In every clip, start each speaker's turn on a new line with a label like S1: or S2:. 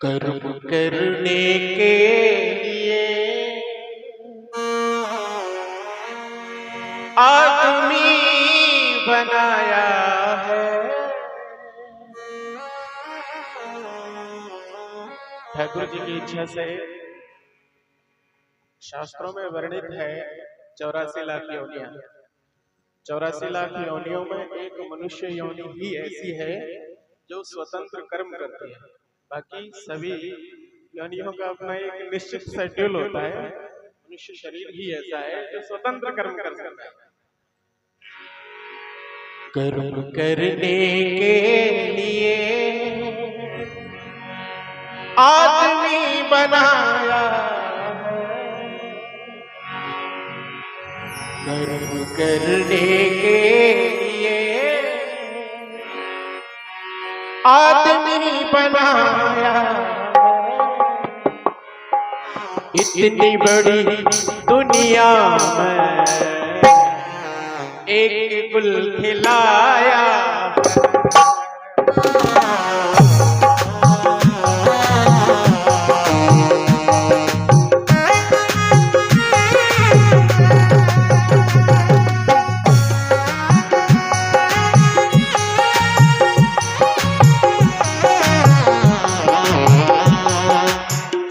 S1: कर्म करने के लिए आदमी बनाया है। ठाकुर जी की इच्छा से शास्त्रों में वर्णित है 84 लाख योनियां। 84 लाख योनियों में एक मनुष्य योनि ही ऐसी है जो स्वतंत्र कर्म करती है। बाकी सभी योनियों का अपना एक निश्चित शेड्यूल होता है। मनुष्य शरीर ही ऐसा है जो स्वतंत्र कर्म कर सकता है। कर्म करने के लिए आदमी बनाया है। कर्म करने के लिए आदमी बनाया। इतनी बड़ी दुनिया में एक गुल खिलाया।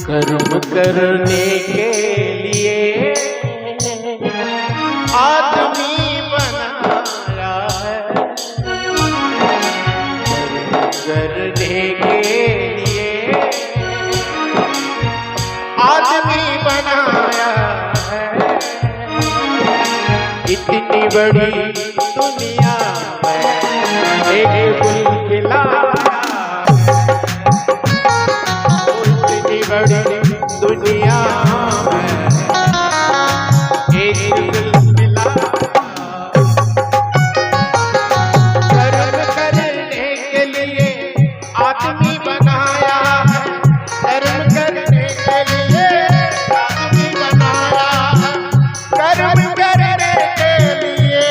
S1: कर्म करने के लिए आदमी बनाया है। कर्म करने के लिए आदमी बनाया है। इतनी बड़ी दुनिया में एक गुल खिलाया। बड़ी दुनिया में एक दिल मिला। कर्म करने के लिए आदमी बनाया है। कर्म करने के लिए आदमी बनाया है। कर्म करने के लिए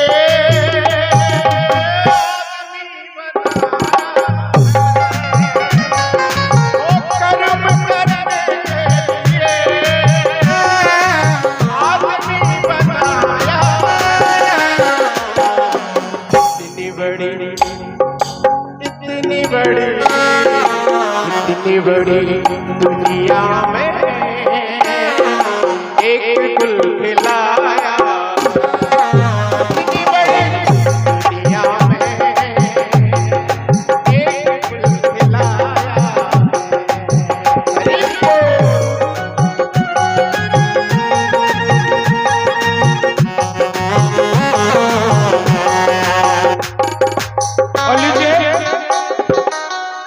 S1: आदमी इतनी बड़ी दुनिया में एक गुल खिलाया। इतनी बड़ी दुनिया में एक गुल खिलाया।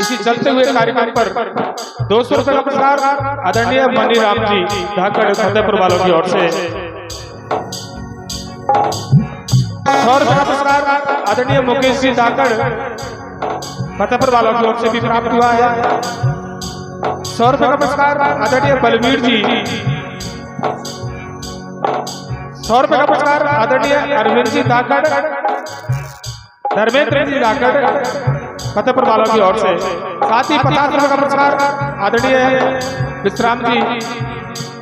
S2: इसी चलते हुए कार्यक्रम पर 200 रुपए का पुरस्कार आदरणीय मनीराम जी धाकड़ फतेहपुर वालों की ओर से। 100 रुपए का पुरस्कार आदरणीय मुकेश जी धाकड़ फतेहपुर वालों की ओर से भी प्राप्त हुआ है। 100 रुपए का पुरस्कार आदरणीय बलवीर जी। 100 रुपए का पुरस्कार आदरणीय अरविंद जी धाकड़ धर्मेंद्र जी धाकड़ फतेहपुर वालों की ओर से। साथ ही 50 रुपए का पुरस्कार आदरणीय विश्राम जी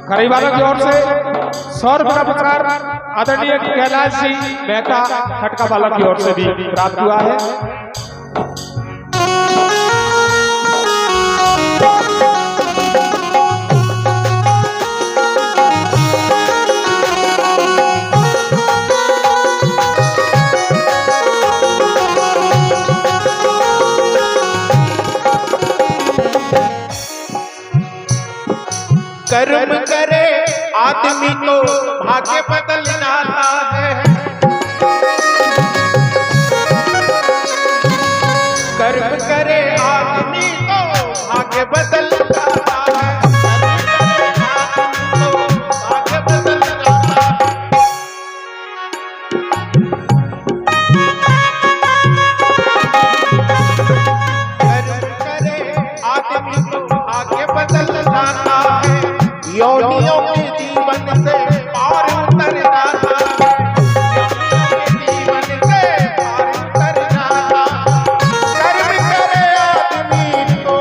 S2: खरई वालों की ओर से। 100 रुपए का पुरस्कार आदरणीय कैलाश जी मेहता खटका वालों की ओर से भी प्राप्त हुआ है।
S1: कर्म करे आदमी तो भाग्य बदल जाता है। कर्म करे आदमी तो भाग्य बदल जाता है। भाग्य बदल जाता है। कर्म करे आदमी तो भाग्य बदल जाता है। योनियों के जीवन से पार उतर जाता है। जीवन से पार उतर जाता। कर्म करे आदमी तो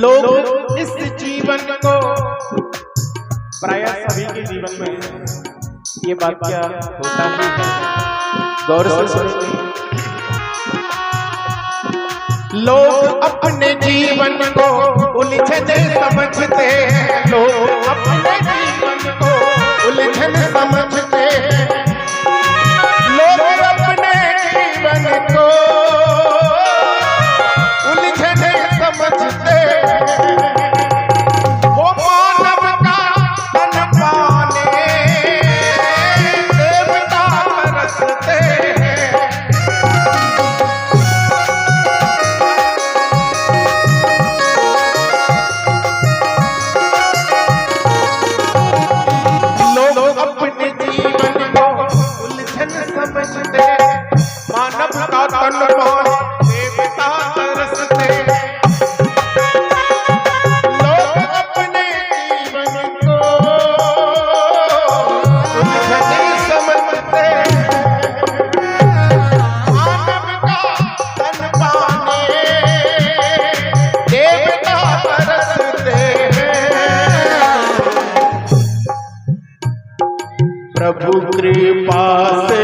S1: लोग इस जीवन को, प्राय सभी के जीवन में ये बात क्या होता ही है, गौर से सुनिए। लोग अपने जीवन को उलझन समझते हैं, लोग अपने जीवन को उलझन समझते हैं, लोग अपने जीवन को उलझन समझते हैं। वो मानव का तन पाने देवता तरसते हैं। लोग अपने जीवन को उलझन समझते, मानव का तन पाने देवता तरसते। लोग अपने जीवन को उलझन समझते, मानव का तन पाने देवता तरसते हैं। प्रभु कृपा से,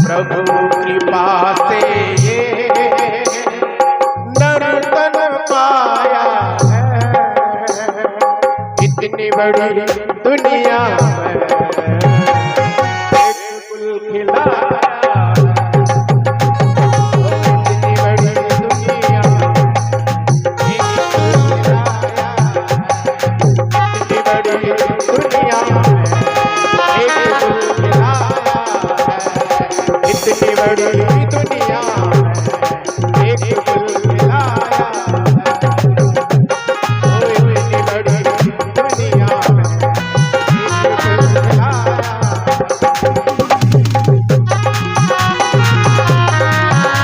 S1: प्रभु कृपा से ये नर्तन पाया है, इतनी बड़ी दुनिया में एक फूल खिलाया है। इतनी बड़ी दुनिया में एक फूल खिलाया है, इतनी बड़ी दुनिया में एक फूल खिलाया है, इतनी बड़ी दुनिया में एक फूल खिलाया है, ओ इतनी बड़ी दुनिया में एक फूल खिलाया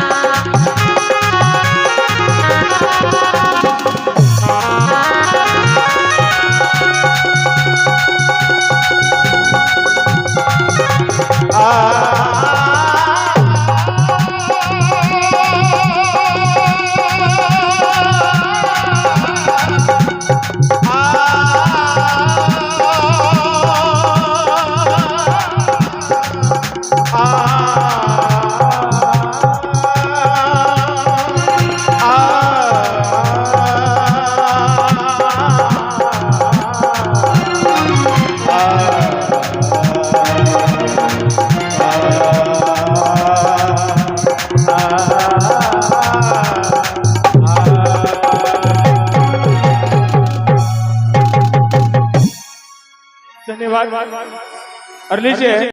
S2: धन्यवाद। और लीजिए